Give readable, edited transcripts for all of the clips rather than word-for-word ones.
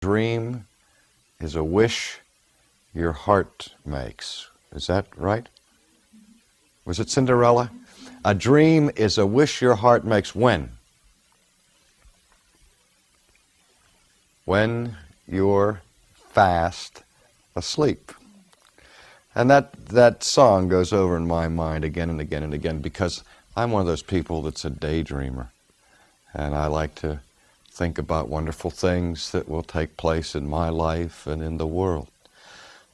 Dream is a wish your heart makes. Is that right? Was it Cinderella? A dream is a wish your heart makes when? When you're fast asleep. And that song goes over in my mind again and again and again because I'm one of those people that's a daydreamer. And I like to think about wonderful things that will take place in my life and in the world.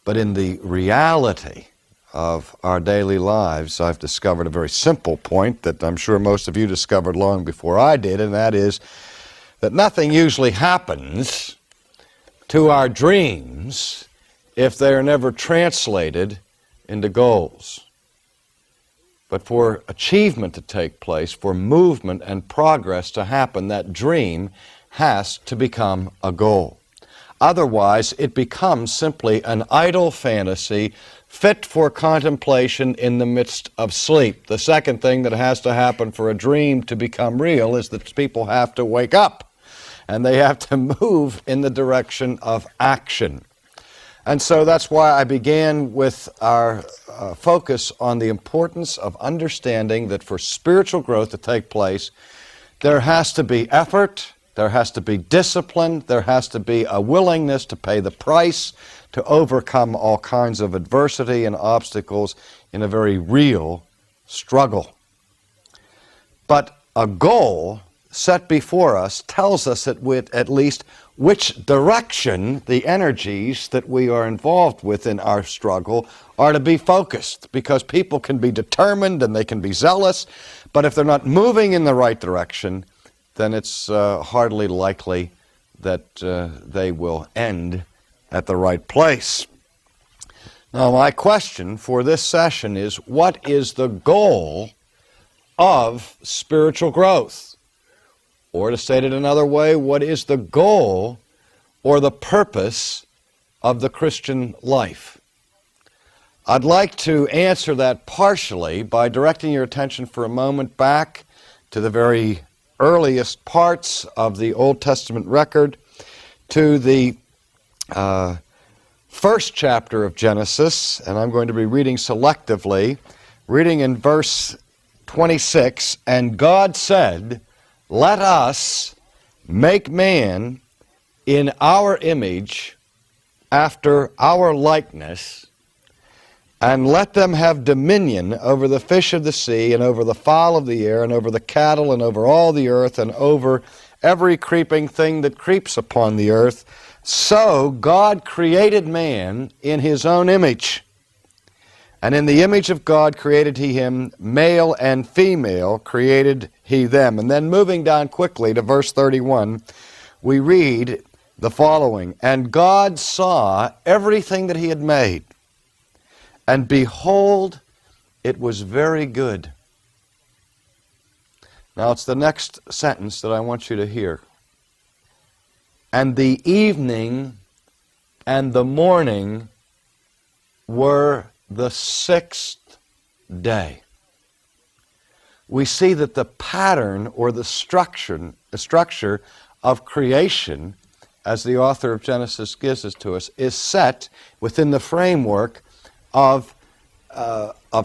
But in the reality of our daily lives, I've discovered a very simple point that I'm sure most of you discovered long before I did, and that is that nothing usually happens to our dreams if they are never translated into goals. But for achievement to take place, for movement and progress to happen, that dream has to become a goal. Otherwise, it becomes simply an idle fantasy fit for contemplation in the midst of sleep. The second thing that has to happen for a dream to become real is that people have to wake up, and they have to move in the direction of action. And so that's why I began with our focus on the importance of understanding that for spiritual growth to take place, there has to be effort, there has to be discipline, there has to be a willingness to pay the price, to overcome all kinds of adversity and obstacles in a very real struggle. But a goal set before us tells us at least which direction the energies that we are involved with in our struggle are to be focused, because people can be determined and they can be zealous, but if they're not moving in the right direction, then it's hardly likely that they will end at the right place. Now, my question for this session is, what is the goal of spiritual growth? Or to state it another way, what is the goal or the purpose of the Christian life? I'd like to answer that partially by directing your attention for a moment back to the very earliest parts of the Old Testament record, to the first chapter of Genesis, and I'm going to be reading selectively, reading in verse 26, "And God said, Let us make man in our image, after our likeness, and let them have dominion over the fish of the sea, and over the fowl of the air, and over the cattle, and over all the earth, and over every creeping thing that creeps upon the earth. So God created man in his own image. And in the image of God created he him, male and female created he them." And then moving down quickly to verse 31, we read the following, "And God saw everything that he had made, and behold, it was very good." Now it's the next sentence that I want you to hear. "And the evening and the morning were the sixth day." We see that the pattern or the structure of creation, as the author of Genesis gives it to us, is set within the framework of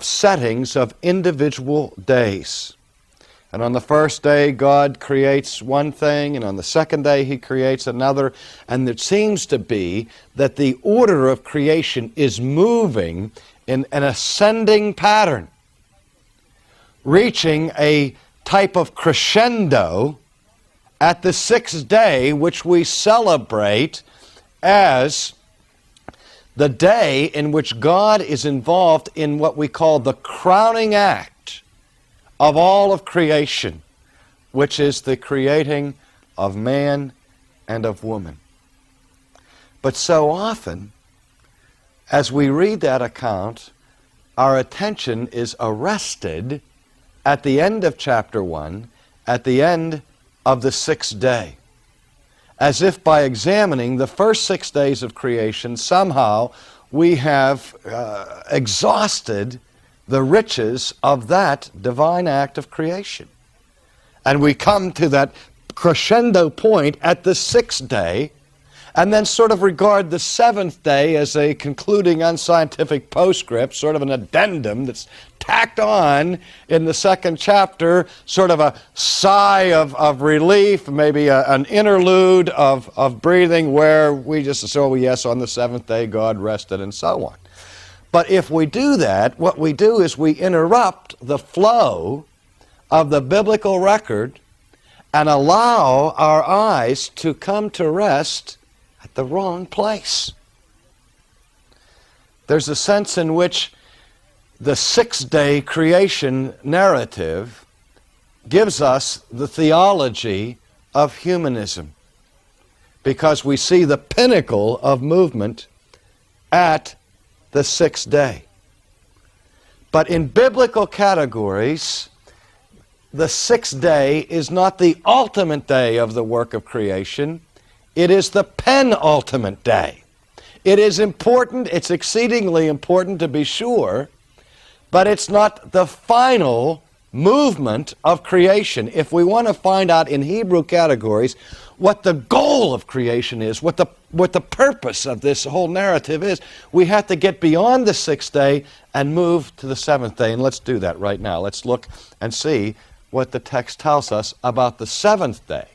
settings of individual days. And on the first day, God creates one thing, and on the second day, he creates another. And it seems to be that the order of creation is moving in an ascending pattern, reaching a type of crescendo at the sixth day, which we celebrate as the day in which God is involved in what we call the crowning act of all of creation, which is the creating of man and of woman. But so often, as we read that account, our attention is arrested at the end of chapter 1, at the end of the sixth day, as if by examining the first 6 days of creation, somehow we have exhausted the riches of that divine act of creation. And we come to that crescendo point at the sixth day, and then sort of regard the seventh day as a concluding unscientific postscript, sort of an addendum that's tacked on in the second chapter, sort of a sigh of relief, maybe an interlude of breathing where we just say, oh yes, on the seventh day God rested, and so on. But if we do that, what we do is we interrupt the flow of the biblical record and allow our eyes to come to rest at the wrong place. There's a sense in which the six-day creation narrative gives us the theology of humanism, because we see the pinnacle of movement at the sixth day. But in biblical categories, the sixth day is not the ultimate day of the work of creation. It is the penultimate day. It is important, it's exceedingly important to be sure, but it's not the final movement of creation. If we want to find out in Hebrew categories what the goal of creation is, what the purpose of this whole narrative is, we have to get beyond the sixth day and move to the seventh day. And let's do that right now. Let's look and see what the text tells us about the seventh day.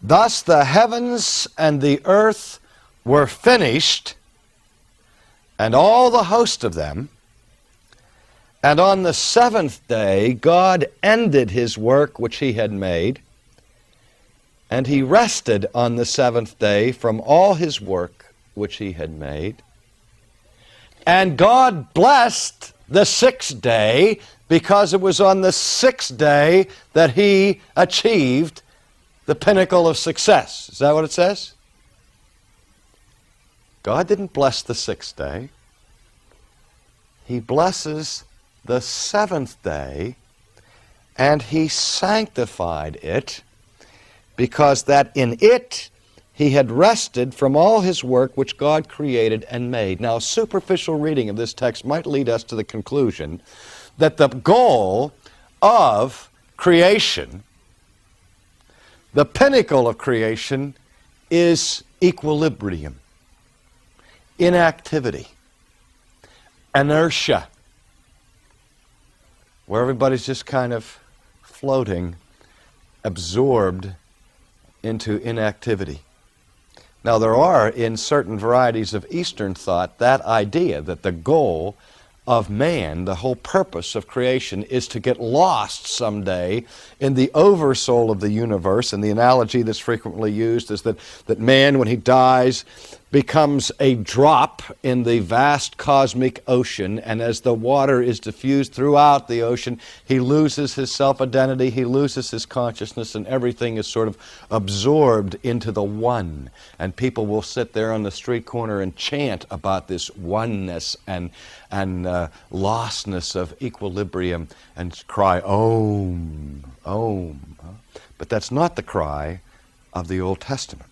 Thus the heavens and the earth were finished, and all the host of them. And on the seventh day God ended his work which he had made, and he rested on the seventh day from all his work which he had made. And God blessed the sixth day, because it was on the sixth day that he achieved the pinnacle of success. Is that what it says? God didn't bless the sixth day. He blesses the seventh day, and he sanctified it, because that in it he had rested from all his work which God created and made. Now, a superficial reading of this text might lead us to the conclusion that the goal of creation, the pinnacle of creation, is equilibrium, inactivity, inertia, where everybody's just kind of floating, absorbed into inactivity. Now, there are, in certain varieties of Eastern thought, that idea that the goal of man, the whole purpose of creation, is to get lost someday in the oversoul of the universe. And the analogy that's frequently used is that man, when he dies, becomes a drop in the vast cosmic ocean, and as the water is diffused throughout the ocean, he loses his self-identity, he loses his consciousness, and everything is sort of absorbed into the one. And people will sit there on the street corner and chant about this oneness and lostness of equilibrium and cry, Om, Om. But that's not the cry of the Old Testament.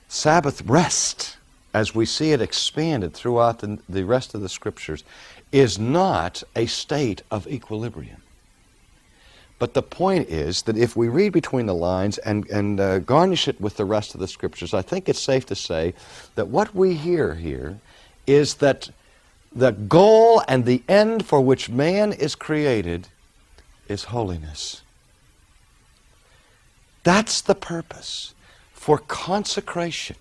Sabbath rest, as we see it expanded throughout the rest of the Scriptures, is not a state of equilibrium. But the point is that if we read between the lines and garnish it with the rest of the Scriptures, I think it's safe to say that what we hear here is that the goal and the end for which man is created is holiness. That's the purpose. For consecration.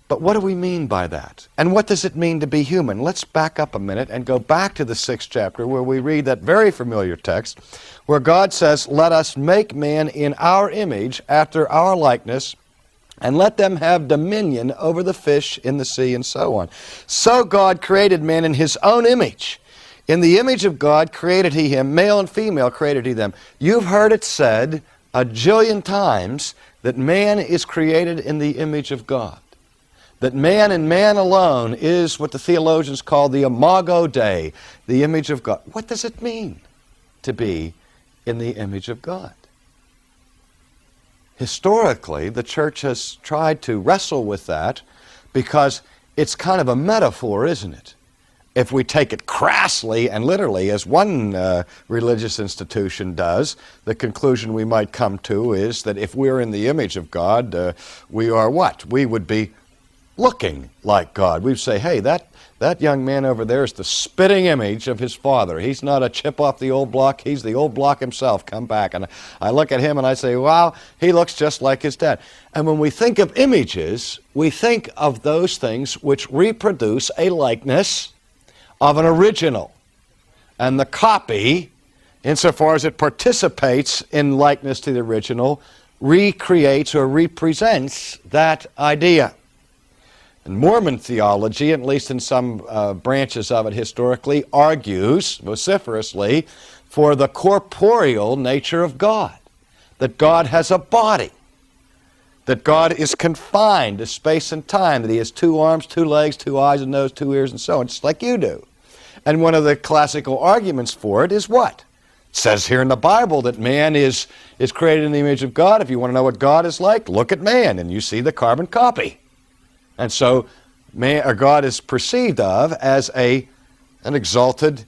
But what do we mean by that? And what does it mean to be human? Let's back up a minute and go back to the 6th chapter, where we read that very familiar text where God says, let us make man in our image, after our likeness, and let them have dominion over the fish in the sea, and so on. So God created man in his own image. In the image of God created he him, male and female created he them. You've heard it said a jillion times that man is created in the image of God. That man and man alone is what the theologians call the imago Dei, the image of God. What does it mean to be in the image of God? Historically, the church has tried to wrestle with that because it's kind of a metaphor, isn't it? if we take it crassly and literally, as one religious institution does, the conclusion we might come to is that if we're in the image of God, we are what? We would be looking like God. We'd say, hey, that young man over there is the spitting image of his father. He's not a chip off the old block. He's the old block himself. Come back. And I look at him and I say, wow, he looks just like his dad. And when we think of images, we think of those things which reproduce a likeness of an original. And the copy, insofar as it participates in likeness to the original, recreates or represents that idea. And Mormon theology, at least in some branches of it historically, argues vociferously for the corporeal nature of God, that God has a body, that God is confined to space and time, that he has 2 arms, 2 legs, 2 eyes, a nose, 2 ears, and so on, just like you do. And one of the classical arguments for it is what? It says here in the Bible that man is created in the image of God. If you want to know what God is like, look at man, and you see the carbon copy. And so man, or God is perceived of as an exalted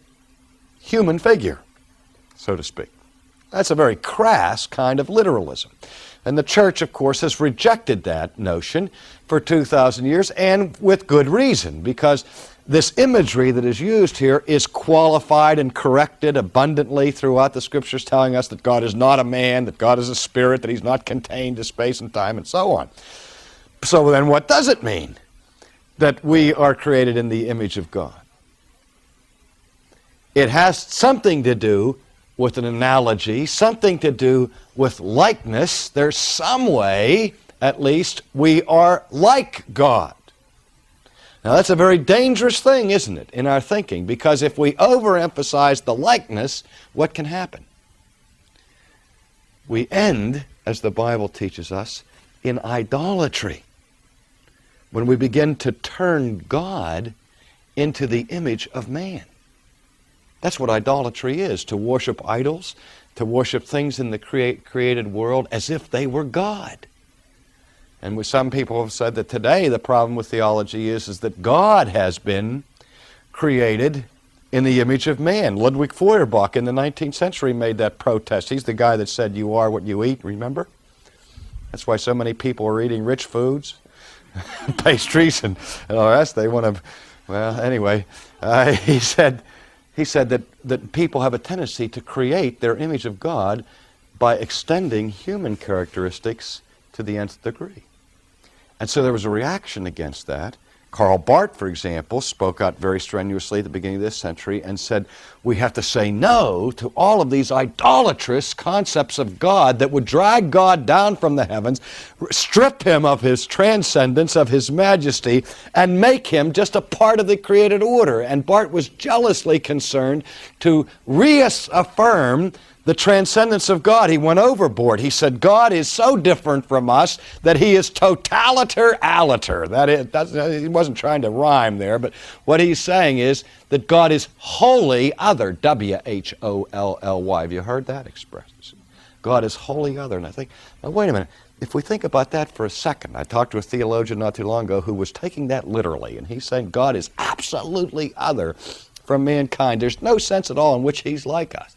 human figure, so to speak. That's a very crass kind of literalism. And the church, of course, has rejected that notion for 2,000 years, and with good reason, because this imagery that is used here is qualified and corrected abundantly throughout the Scriptures, telling us that God is not a man, that God is a spirit, that he's not contained to space and time, and so on. So then what does it mean that we are created in the image of God? It has something to do with an analogy, something to do with likeness. There's some way, at least, we are like God. Now that's a very dangerous thing, isn't it, in our thinking? Because if we overemphasize the likeness, what can happen? We end, as the Bible teaches us, in idolatry. When we begin to turn God into the image of man. That's what idolatry is, to worship idols, to worship things in the created world as if they were God. And some people have said that today the problem with theology is that God has been created in the image of man. Ludwig Feuerbach in the 19th century made that protest. He's the guy that said, you are what you eat, remember? That's why so many people are eating rich foods, pastries, and all the rest. They want to, well, anyway, he said that people have a tendency to create their image of God by extending human characteristics to the nth degree. And so there was a reaction against that. Karl Barth, for example, spoke out very strenuously at the beginning of this century and said, we have to say no to all of these idolatrous concepts of God that would drag God down from the heavens, strip him of his transcendence, of his majesty, and make him just a part of the created order. And Barth was jealously concerned to reaffirm the transcendence of God. He went overboard. He said, God is so different from us that he is totaliter-aliter. That is, he wasn't trying to rhyme there, but what he's saying is that God is wholly other, W-H-O-L-L-Y. Have you heard that expression? God is wholly other. And I think, now wait a minute, if we think about that for a second, I talked to a theologian not too long ago who was taking that literally, and he's saying God is absolutely other from mankind. There's no sense at all in which he's like us.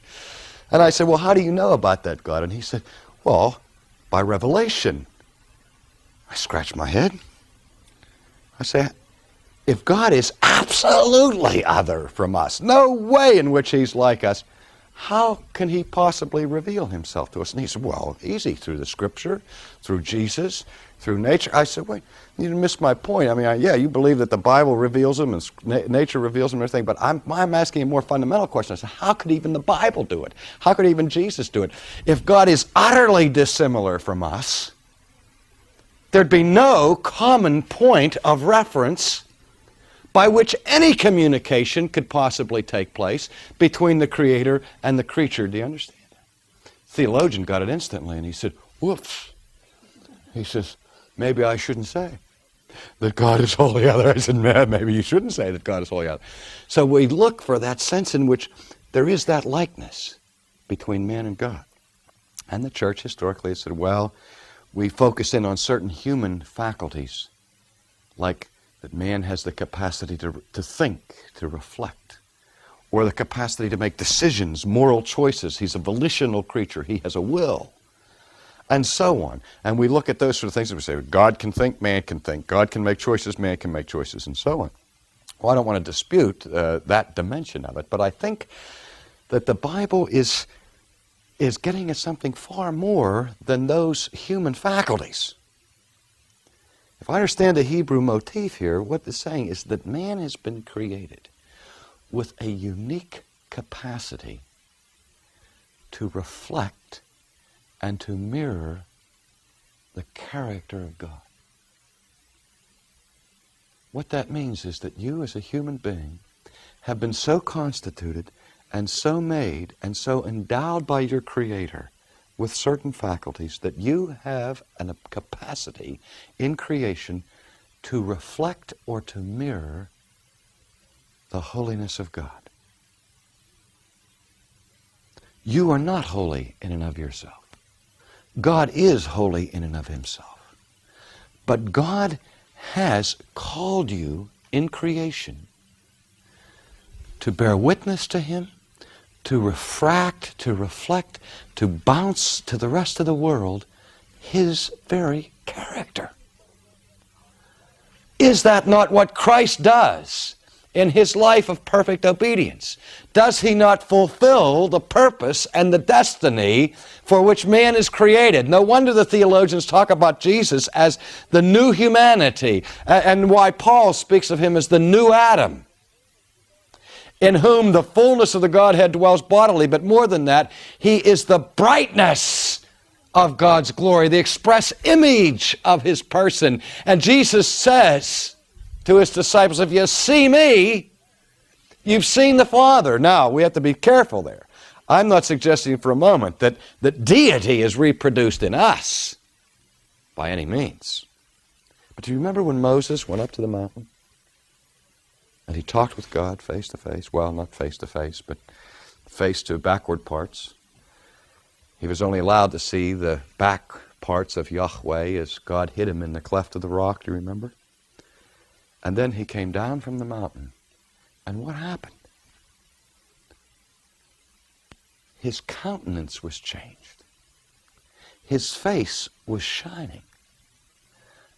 And I said, well, how do you know about that, God? And he said, well, by revelation. I scratched my head. I say, if God is absolutely other from us, no way in which he's like us, how can he possibly reveal himself to us? And he said, well, easy, through the Scripture, through Jesus, through nature. I said, wait, you missed my point. I mean, yeah, you believe that the Bible reveals him and nature reveals him and everything, but I'm asking a more fundamental question. I said, how could even the Bible do it? How could even Jesus do it? If God is utterly dissimilar from us, there'd be no common point of reference by which any communication could possibly take place between the Creator and the creature. Do you understand that? Theologian got it instantly, and he said, whoops. He says, maybe I shouldn't say that God is wholly other. I said, man, maybe you shouldn't say that God is wholly other. So we look for that sense in which there is that likeness between man and God. And the church historically has said, well, we focus in on certain human faculties, like that man has the capacity to think, to reflect, or the capacity to make decisions, moral choices. He's a volitional creature. He has a will, and so on. And we look at those sort of things and we say, God can think, man can think. God can make choices, man can make choices, and so on. Well, I don't want to dispute that dimension of it, but I think that the Bible is getting at something far more than those human faculties. If I understand the Hebrew motif here, what it's saying is that man has been created with a unique capacity to reflect and to mirror the character of God. What that means is that you as a human being have been so constituted and so made and so endowed by your Creator with certain faculties that you have a capacity in creation to reflect or to mirror the holiness of God. You are not holy in and of yourself. God is holy in and of Himself. But God has called you in creation to bear witness to Him, to refract, to reflect, to bounce to the rest of the world His very character. Is that not what Christ does in His life of perfect obedience? Does He not fulfill the purpose and the destiny for which man is created? No wonder the theologians talk about Jesus as the new humanity, and why Paul speaks of Him as the new Adam, in whom the fullness of the Godhead dwells bodily. But more than that, He is the brightness of God's glory, the express image of His person. And Jesus says to His disciples, if you see me, you've seen the Father. Now, we have to be careful there. I'm not suggesting for a moment that deity is reproduced in us by any means. But do you remember when Moses went up to the mountain? And he talked with God face to face. Well, not face to face, but face to backward parts. He was only allowed to see the back parts of Yahweh as God hid him in the cleft of the rock. Do you remember? And then he came down from the mountain. And what happened? His countenance was changed. His face was shining,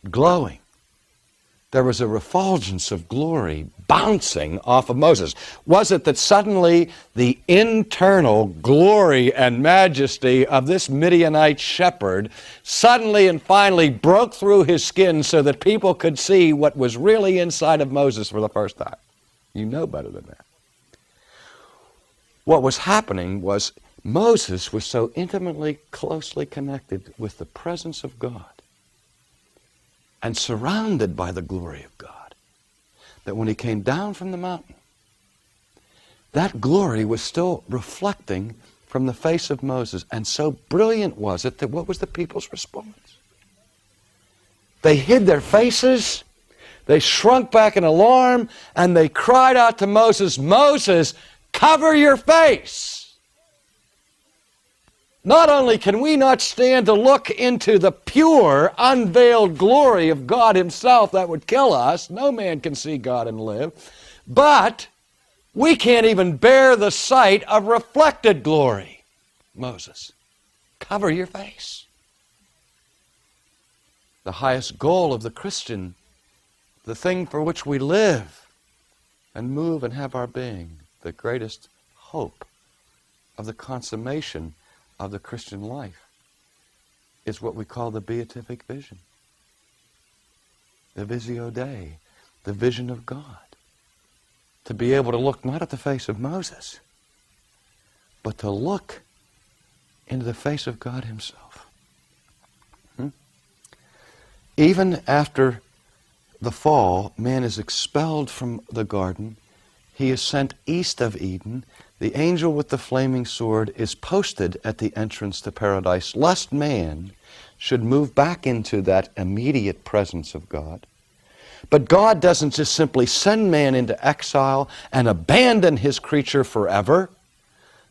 glowing. There was a refulgence of glory bouncing off of Moses. Was it that suddenly the internal glory and majesty of this Midianite shepherd suddenly and finally broke through his skin so that people could see what was really inside of Moses for the first time? You know better than that. What was happening was Moses was so intimately, closely connected with the presence of God and surrounded by the glory of God, that when he came down from the mountain, that glory was still reflecting from the face of Moses. And so brilliant was it that what was the people's response? They hid their faces, they shrunk back in alarm, and they cried out to Moses, Moses, cover your face! Not only can we not stand to look into the pure, unveiled glory of God Himself, that would kill us. No man can see God and live. But we can't even bear the sight of reflected glory. Moses, cover your face. The highest goal of the Christian, the thing for which we live and move and have our being, the greatest hope of the consummation of the Christian life, is what we call the beatific vision. The visio Dei, the vision of God. To be able to look not at the face of Moses, but to look into the face of God Himself. Even after the fall, man is expelled from the garden. He is sent east of Eden. The angel with the flaming sword is posted at the entrance to paradise, lest man should move back into that immediate presence of God. But God doesn't just simply send man into exile and abandon His creature forever.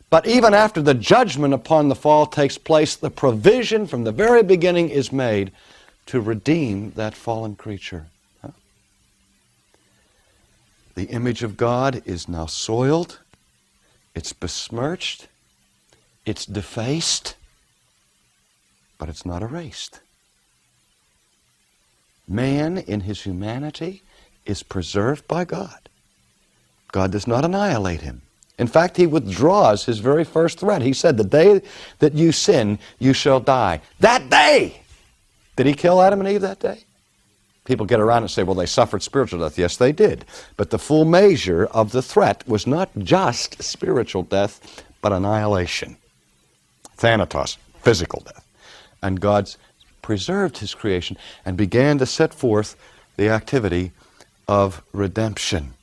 But even after the judgment upon the fall takes place, the provision from the very beginning is made to redeem that fallen creature. The image of God is now soiled, it's besmirched, it's defaced, but it's not erased. Man in his humanity is preserved by God. God does not annihilate him. In fact, he withdraws his very first threat. He said, the day that you sin, you shall die. That day! Did he kill Adam and Eve that day? People get around and say, well, they suffered spiritual death. Yes, they did. But the full measure of the threat was not just spiritual death, but annihilation. Thanatos, physical death. And God preserved his creation and began to set forth the activity of redemption.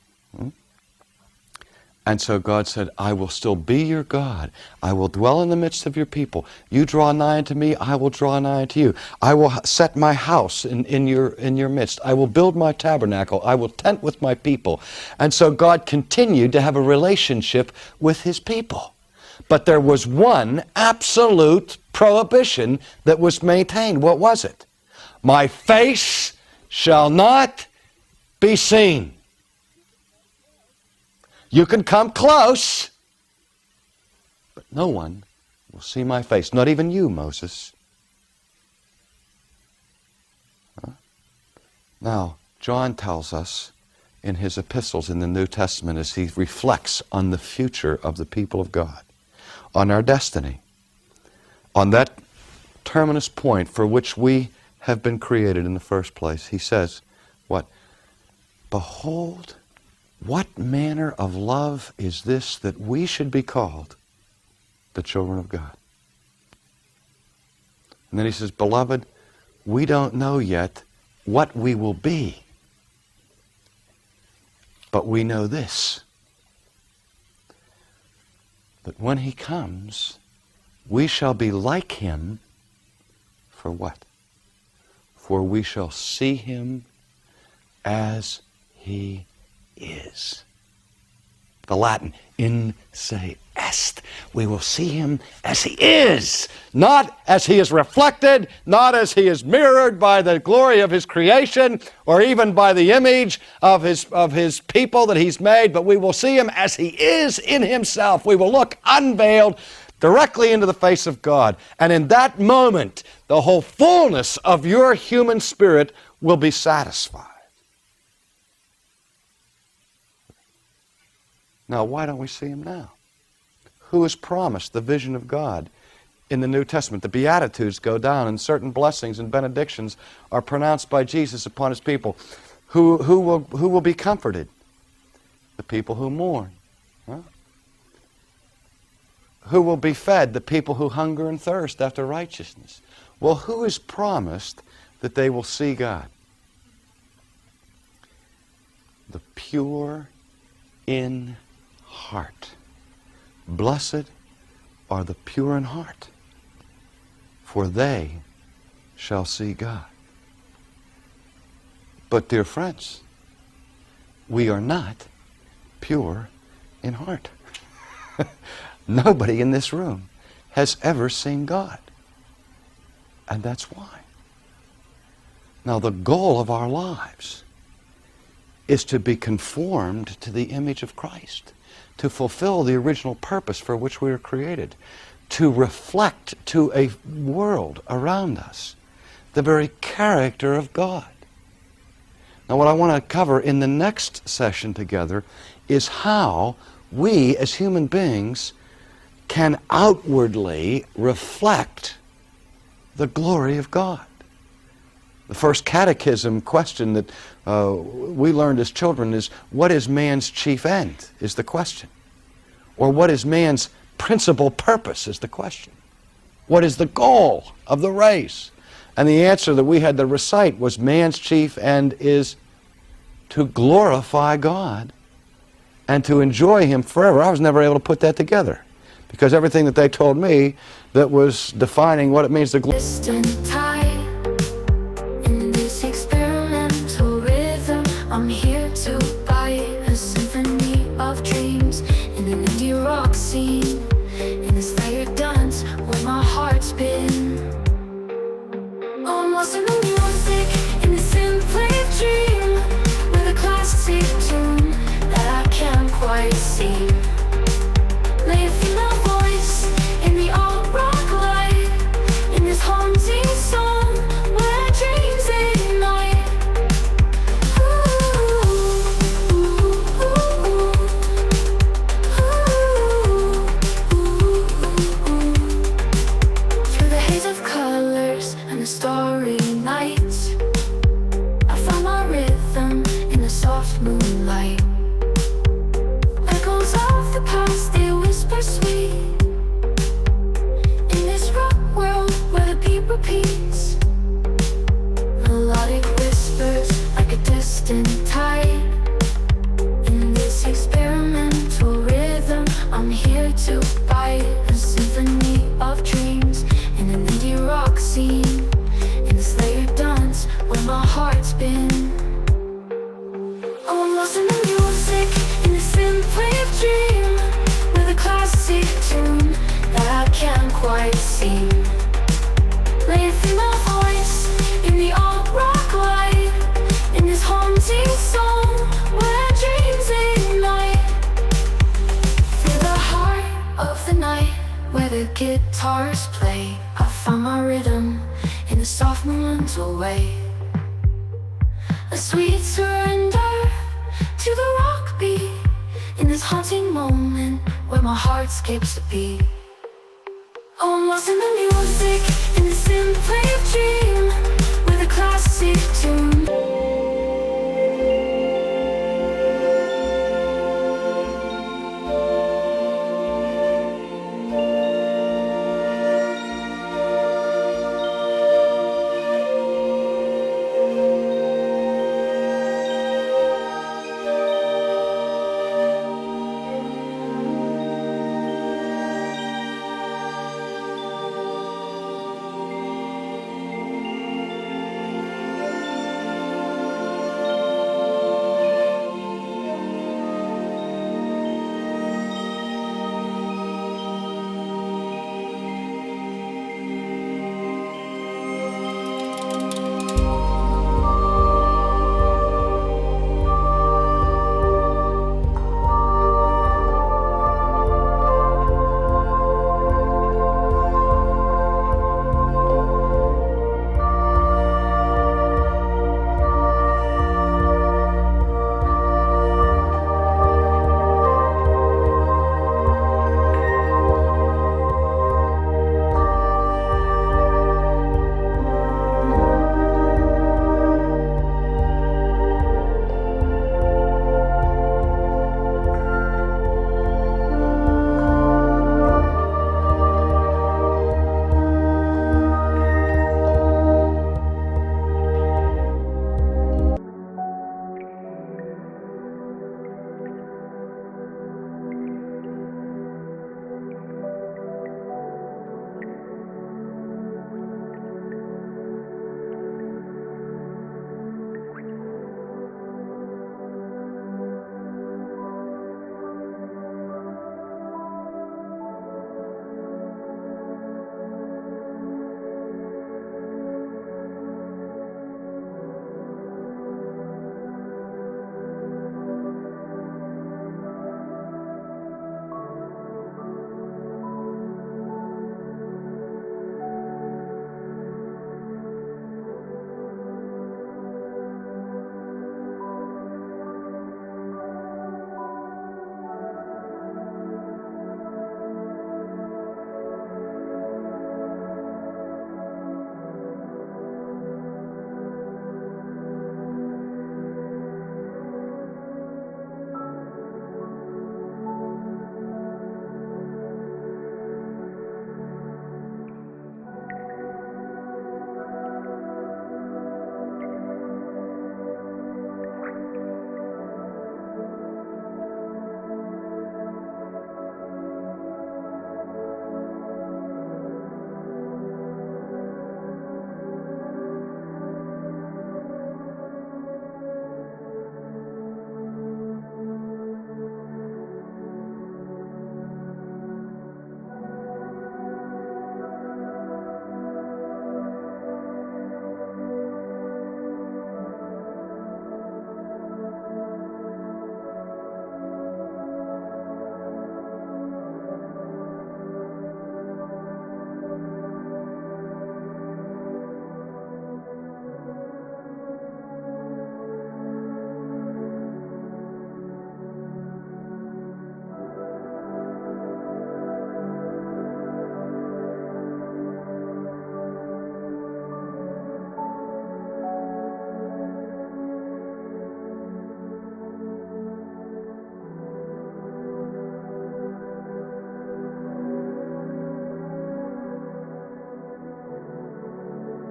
And so God said, I will still be your God. I will dwell in the midst of your people. You draw nigh unto me, I will draw nigh unto you. I will set my house in your midst. I will build my tabernacle. I will tent with my people. And so God continued to have a relationship with his people. But there was one absolute prohibition that was maintained. What was it? My face shall not be seen. You can come close, but no one will see my face. Not even you, Moses. Now, John tells us in his epistles in the New Testament as he reflects on the future of the people of God, on our destiny, on that terminus point for which we have been created in the first place. He says, what? Behold, what manner of love is this that we should be called the children of God? And then he says, beloved, we don't know yet what we will be, but we know this, that when he comes, we shall be like him. For what? For we shall see him as he is. The Latin, in se est. We will see him as he is, not as he is reflected, not as he is mirrored by the glory of his creation, or even by the image of his people that he's made, but we will see him as he is in himself. We will look unveiled directly into the face of God. And in that moment, the whole fullness of your human spirit will be satisfied. Now, why don't we see him now? Who has promised the vision of God in the New Testament? The Beatitudes go down, and certain blessings and benedictions are pronounced by Jesus upon his people. Who will be comforted? The people who mourn. Huh? Who will be fed? The people who hunger and thirst after righteousness. Well, who has promised that they will see God? The pure in heart. Blessed are the pure in heart, for they shall see God. But dear friends, we are not pure in heart. Nobody in this room has ever seen God. And that's why. Now, the goal of our lives is to be conformed to the image of Christ, to fulfill the original purpose for which we were created, to reflect to a world around us the very character of God. Now, what I want to cover in the next session together is how we as human beings can outwardly reflect the glory of God. The first catechism question that we learned as children is, what is man's chief end, is the question. Or what is man's principal purpose, is the question. What is the goal of the race? And the answer that we had to recite was, man's chief end is to glorify God and to enjoy him forever. I was never able to put that together, because everything that they told me that was defining what it means to glorify. I'm here to buy a symphony of dreams in an indie rock scene, in this layered dance where my heart's been. Oh, I'm lost in the music, in this synthwave dream, with a classic tune starry night. I found my rhythm in the soft moonlight. Echoes of the past, they whisper sweet. In this rock world where the beat repeats, melodic whispers like a distant tide. In this experimental rhythm, I'm here to bite a symphony of dreams in an indie rock scene, in this layered dance where my heart's been. Oh, I'm lost in the music, in the symphony of dream, with a classic tune that I can't quite sing. Lay a female voice in the alt rock light, in this haunting song where dreams ignite. Feel the heart of the night where the guitars play. I found my rhythm in the soft momental way. A sweet surrender to the rock beat, in this haunting moment where my heart skips a beat. Oh, I'm lost in the music, in the symphony of dream,